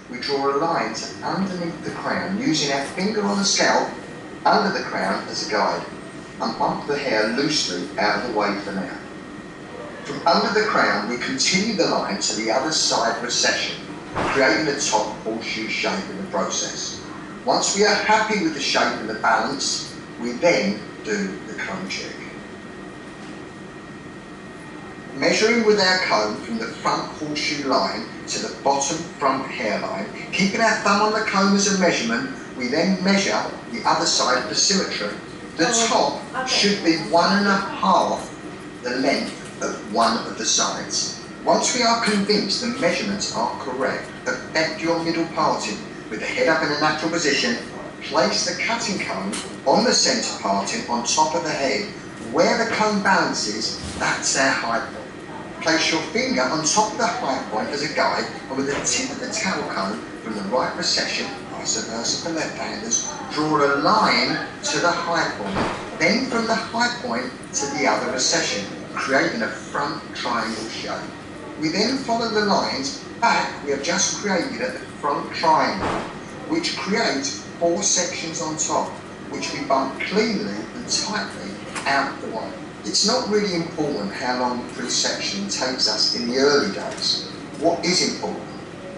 we draw a line to underneath the crown, using our finger on the scalp under the crown as a guide, and bump the hair loosely out of the way for now. From under the crown, we continue the line to the other side recession, creating a top horseshoe shape in the process. Once we are happy with the shape and the balance, we then do the comb check. Measuring with our comb from the front horseshoe line to the bottom front hairline, keeping our thumb on the comb as a measurement, we then measure the other side for symmetry. The top should be 1.5 the length of one of the sides. Once we are convinced the measurements are correct, perfect your middle parting with the head up in a natural position. Place the cutting comb on the centre parting on top of the head. Where the comb balances, that's our high point. Place your finger on top of the high point as a guide, and with the tip of the towel comb from the right recession, vice versa for left-handers, draw a line to the high point, then from the high point to the other recession, creating a front triangle shape. We then follow the lines back we have just created at the front triangle, which creates 4 sections on top, which we bump cleanly and tightly out the way. It's not really important how long the pre-section takes us in the early days. What is important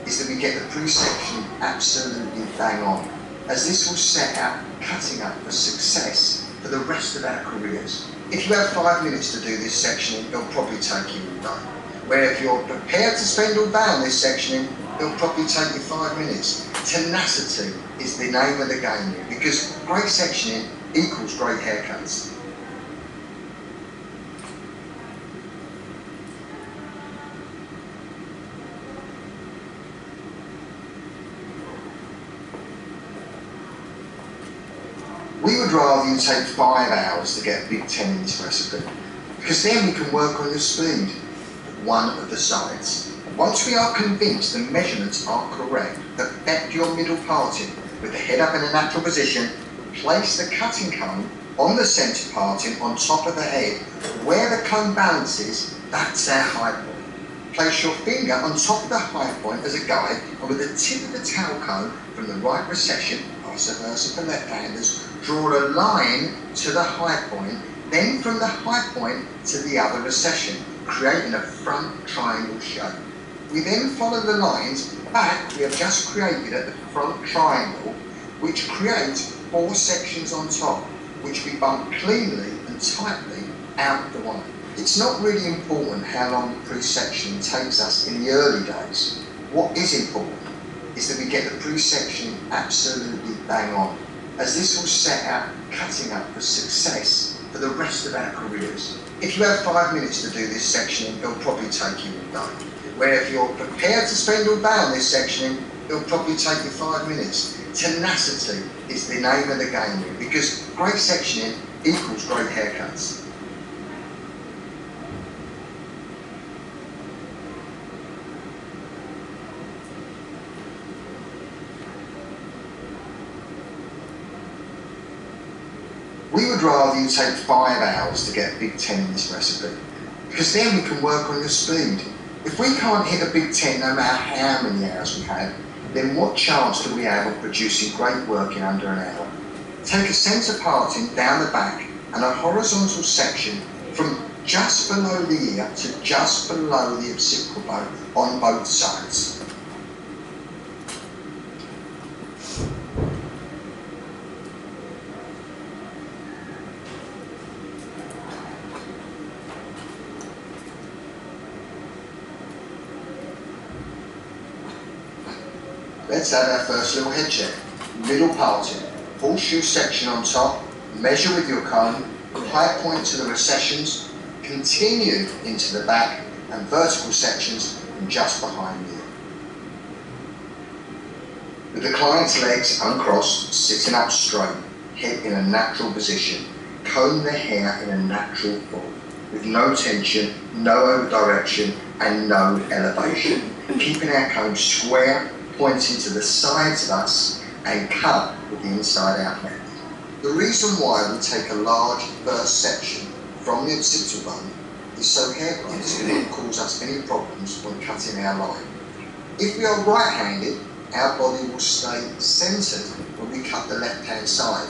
is that we get the pre-section absolutely bang on, as this will set our cutting up for success for the rest of our careers. If you have 5 minutes to do this sectioning, it'll probably take you all day. Where if you're prepared to spend all day on this sectioning, it'll probably take you 5 minutes. Tenacity is the name of the game here, because great sectioning equals great haircuts. We would rather you take 5 hours to get a Big 10 in this recipe, because then we can work on the speed of one of the sides. Once we are convinced the measurements are correct, perfect your middle parting with the head up in a natural position. Place the cutting comb on the centre parting on top of the head. Where the comb balances, that's our high point. Place your finger on top of the high point as a guide, and with the tip of the towel comb from the right recession, vice versa for left-handers, draw a line to the high point, then from the high point to the other recession, creating a front triangle shape. We then follow the lines back we have just created at the front triangle, which creates 4 sections on top, which we bump cleanly and tightly out the way. It's not really important how long the pre-section takes us in the early days. What is important is that we get the pre-section absolutely bang on, as this will set our cutting up for success for the rest of our careers. If you have 5 minutes to do this sectioning, it'll probably take you all day. Where if you're prepared to spend all day on this sectioning, it'll probably take you 5 minutes. Tenacity is the name of the game here, because great sectioning equals great haircuts. We would rather you take 5 hours to get a Big 10 in this recipe, because then we can work on the speed. If we can't hit a Big 10 no matter how many hours we have, then what chance do we have of producing great work in under an hour? Take a centre parting down the back and a horizontal section from just below the ear to just below the occipital bone on both sides. Let's have our first little head check. Middle parting, horseshoe section on top, measure with your comb, high point to the recessions, continue into the back, and vertical sections from just behind the ear. With the client's legs uncrossed, sitting up straight, head in a natural position, comb the hair in a natural form, with no tension, no over direction, and no elevation, keeping our comb square, pointing to the sides of us, and cut with the inside out method. The reason why we take a large first section from the occipital bone is so haircuts do not cause us any problems when cutting our line. If we are right-handed, our body will stay centred when we cut the left-hand side.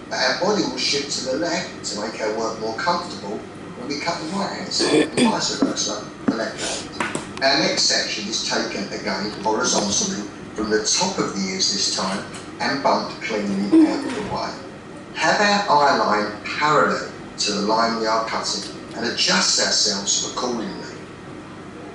But our body will shift to the left to make our work more comfortable when we cut the right-hand side, and vice versa, the left hand. Our next section is taken again horizontally from the top of the ears this time and bumped cleanly out of the way. Have our eye line parallel to the line we are cutting and adjust ourselves accordingly.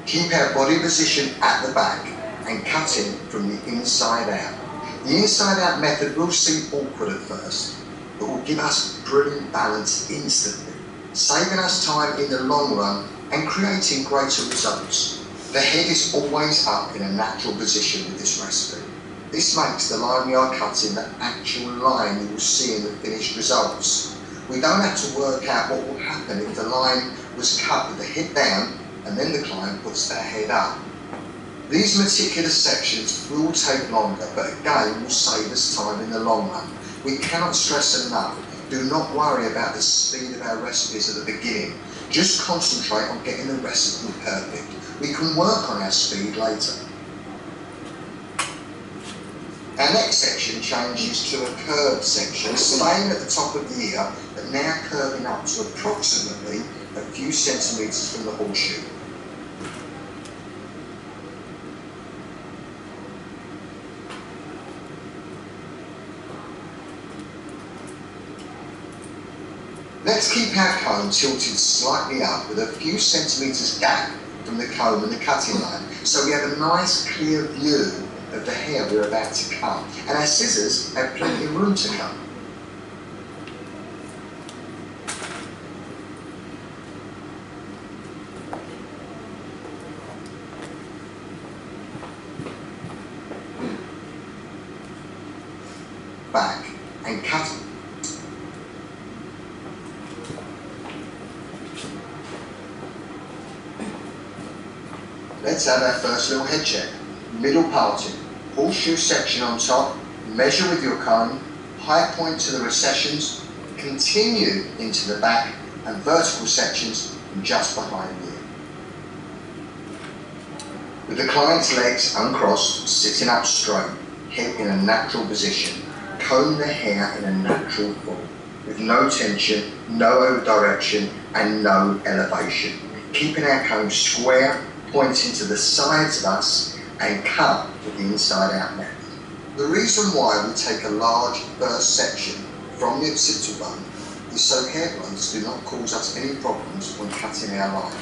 Keep our body position at the back and cutting from the inside out. The inside out method will seem awkward at first, but will give us brilliant balance instantly, saving us time in the long run and creating greater results. The head is always up in a natural position with this recipe. This makes the line we are cutting the actual line you will see in the finished results. We don't have to work out what will happen if the line was cut with the head down and then the client puts their head up. These meticulous sections will take longer, but again will save us time in the long run. We cannot stress enough, do not worry about the speed of our recipes at the beginning. Just concentrate on getting the recipe perfect. We can work on our speed later. Our next section changes to a curved section, staying at the top of the ear, but now curving up to approximately a few centimetres from the horseshoe. Let's keep our comb tilted slightly up with a few centimetres gap from the comb and the cutting line, so we have a nice clear view of the hair we're about to cut, and our scissors have plenty of room to cut. Back and cut. Let's have our first little head check. Middle parting, horseshoe section on top, measure with your comb, high point to the recessions, continue into the back, and vertical sections just behind you. With the client's legs uncrossed, sitting up straight, head in a natural position, comb the hair in a natural form, with no tension, no over direction, and no elevation. Keeping our comb square, pointing to the sides of us, and cut with the inside out method. The reason why we take a large burst section from the occipital bone is so hair growths do not cause us any problems when cutting our line.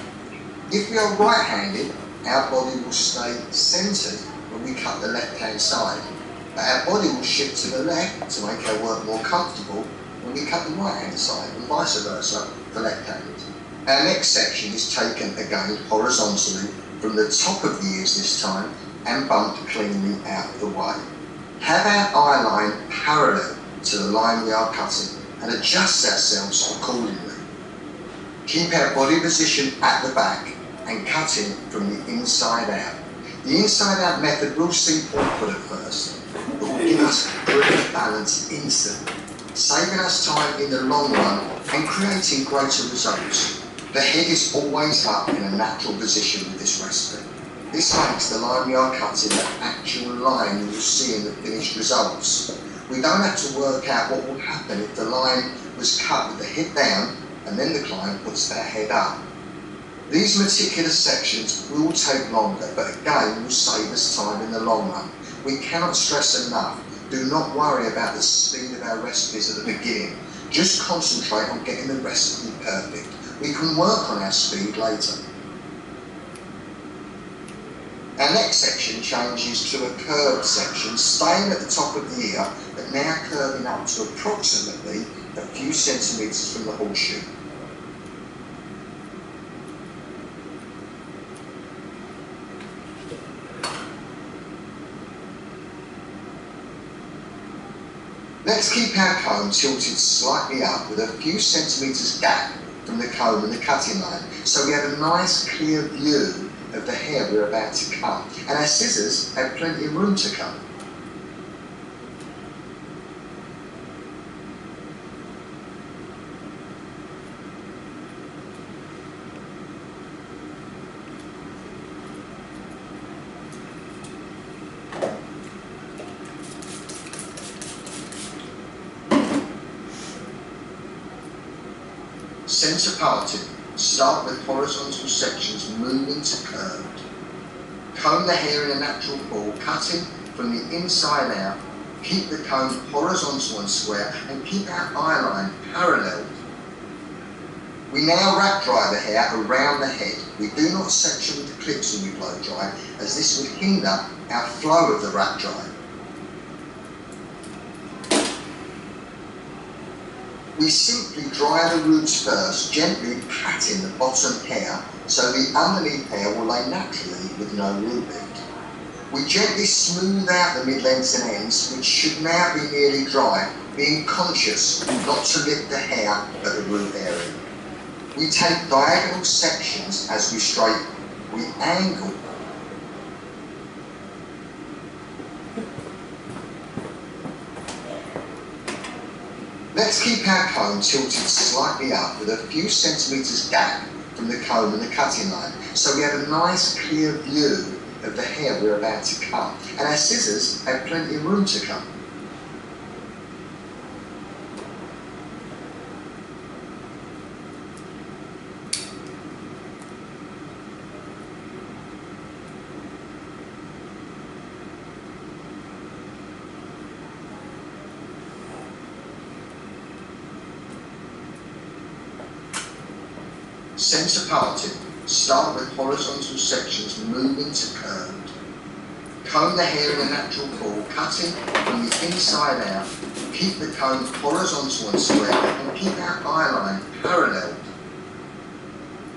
If we are right-handed, our body will stay centred when we cut the left-hand side, but our body will shift to the left to make our work more comfortable when we cut the right-hand side, and vice versa, the left hand. Our next section is taken again horizontally from the top of the ears this time and bumped cleanly out of the way. Have our eye line parallel to the line we are cutting and adjust ourselves accordingly. Keep our body position at the back and cutting from the inside out. The inside out method will seem awkward at first, but will give us brilliant balance instantly, saving us time in the long run and creating greater results. The head is always up in a natural position with this recipe. This makes the line we are cutting the actual line you will see in the finished results. We don't have to work out what will happen if the line was cut with the head down and then the client puts their head up. These meticulous sections will take longer, but again will save us time in the long run. We cannot stress enough, do not worry about the speed of our recipes at the beginning. Just concentrate on getting the recipe perfect. We can work on our speed later. Our next section changes to a curved section, staying at the top of the ear, but now curving up to approximately a few centimetres from the horseshoe. Let's keep our comb tilted slightly up with a few centimetres gap from the comb and the cutting line, so we have a nice clear view of the hair we're about to cut, and our scissors have plenty of room to cut. Centre parting. Start with horizontal sections moving to curved. Comb the hair in a natural ball, cutting from the inside out. Keep the comb horizontal and square and keep our eye line parallel. We now wrap dry the hair around the head. We do not section with the clips when we blow dry, as this would hinder our flow of the wrap dry. We simply dry the roots first, gently patting the bottom hair so the underneath hair will lay naturally with no root bead. We gently smooth out the mid-lengths and ends, which should now be nearly dry, being conscious not to lift the hair at the root area. We take diagonal sections as we straighten. We angle. Let's keep our comb tilted slightly up with a few centimetres gap from the comb and the cutting line, so we have a nice clear view of the hair we're about to cut, and our scissors have plenty of room to cut. Centre parting. Start with horizontal sections moving to curved. Comb the hair in a natural ball, cutting from the inside out. Keep the comb horizontal and square and keep our eye line parallel.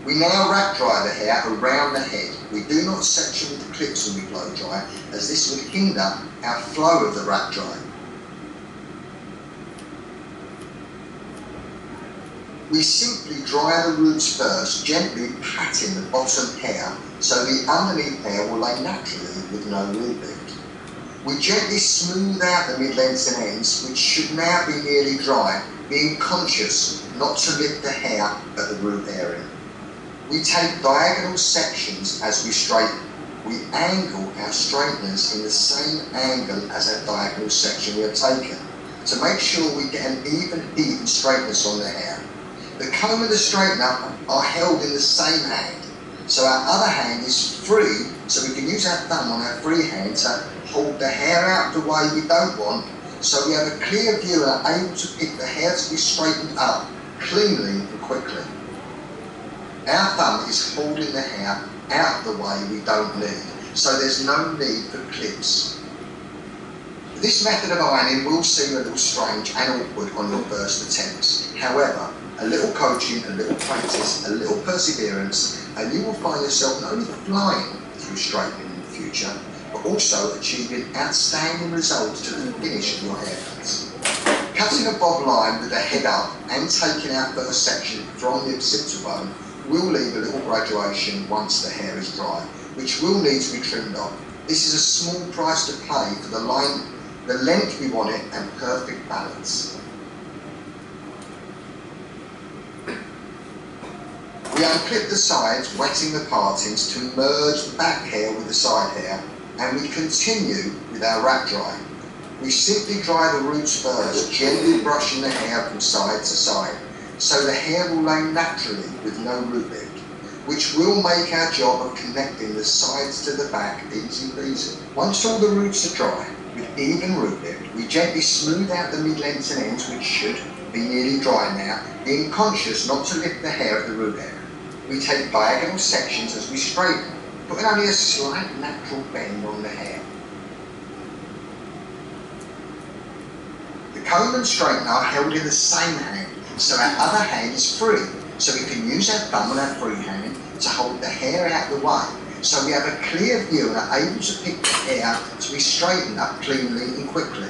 We now wrap dry the hair around the head. We do not section with the clips when we blow dry, as this would hinder our flow of the wrap dry. We simply dry the roots first, gently patting the bottom hair so the underneath hair will lay naturally with no root bead. We gently smooth out the mid-lengths and ends, which should now be nearly dry, being conscious not to lift the hair at the root area. We take diagonal sections as we straighten. We angle our straighteners in the same angle as our diagonal section we have taken, to make sure we get an even heat and straightness on the hair. The comb and the straightener are held in the same hand, so our other hand is free, so we can use our thumb on our free hand to hold the hair out the way we don't want, so we have a clear view and are able to pick the hair to be straightened up cleanly and quickly. Our thumb is holding the hair out the way we don't need, so there's no need for clips. This method of ironing will seem a little strange and awkward on your first attempts. However, a little coaching, a little practice, a little perseverance, and you will find yourself not only flying through straightening in the future, but also achieving outstanding results to the finish of your haircuts. Cutting a bob line with the head up and taking our first section from the occipital bone will leave a little graduation once the hair is dry, which will need to be trimmed off. This is a small price to pay for the length we want it, and perfect balance. We unclip the sides, wetting the partings to merge the back hair with the side hair, and we continue with our wrap dry. We simply dry the roots first, gently brushing the hair from side to side, so the hair will lay naturally with no root bead, which will make our job of connecting the sides to the back easy peasy. Once all the roots are dry, with even root bead, we gently smooth out the mid-lengths and ends, which should be nearly dry now, being conscious not to lift the hair at the root area. We take diagonal sections as we straighten, putting only a slight natural bend on the hair. The comb and straightener are held in the same hand, so our other hand is free, so we can use our thumb and our free hand to hold the hair out the way, so we have a clear view and are able to pick the hair to be straightened up cleanly and quickly.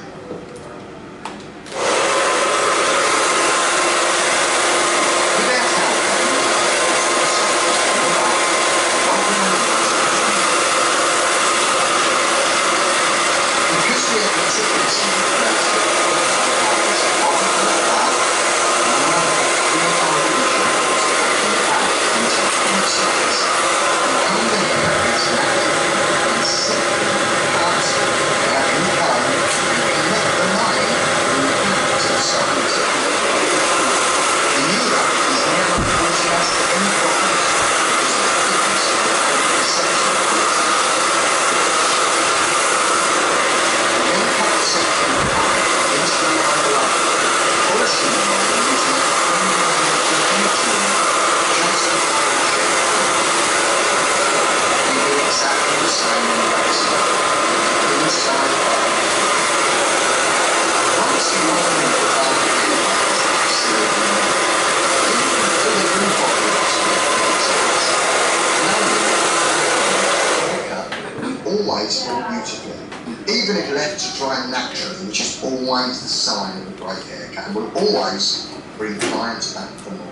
leaving it left to dry naturally, which is always the sign of a great haircut, and will always bring clients back for more.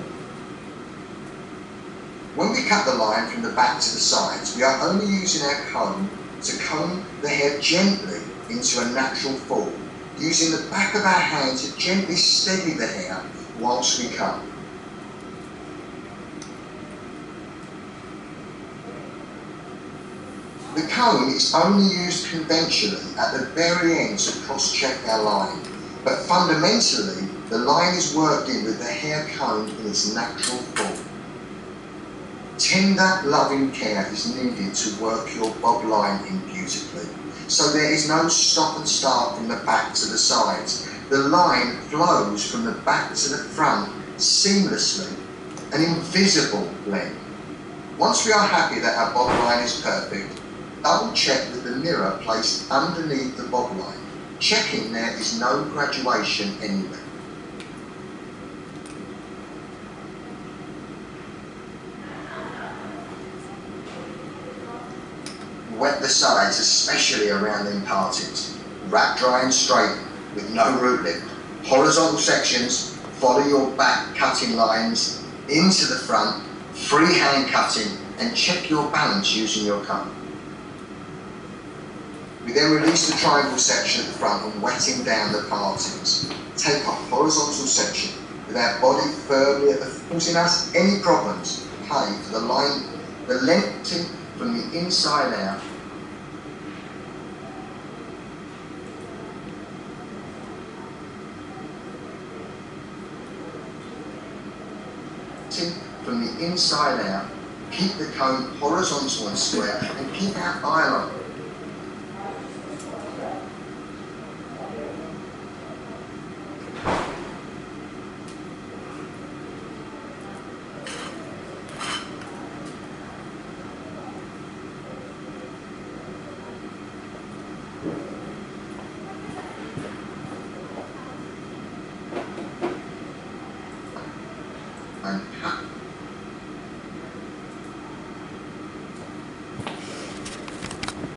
When we cut the line from the back to the sides, we are only using our comb to comb the hair gently into a natural fall, using the back of our hand to gently steady the hair whilst we comb. The comb is only used conventionally at the very end to cross-check our line, but fundamentally the line is worked in with the hair combed in its natural form. Tender, loving care is needed to work your bob line in beautifully, so there is no stop and start from the back to the sides. The line flows from the back to the front seamlessly, an invisible blend. Once we are happy that our bob line is perfect, double check with the mirror placed underneath the bob line, checking there is no graduation anywhere. Wet the sides, especially around them partings. Wrap dry and straighten with no root lift. Horizontal sections, follow your back cutting lines into the front, freehand cutting, and check your balance using your comb. We then release the triangle section at the front and wetting down the partings. Take a horizontal section with our body firmly at the causing us any problems. Pay for the line, the lengthening from the inside out. From the inside out, keep the comb horizontal and square, and keep our eye line. And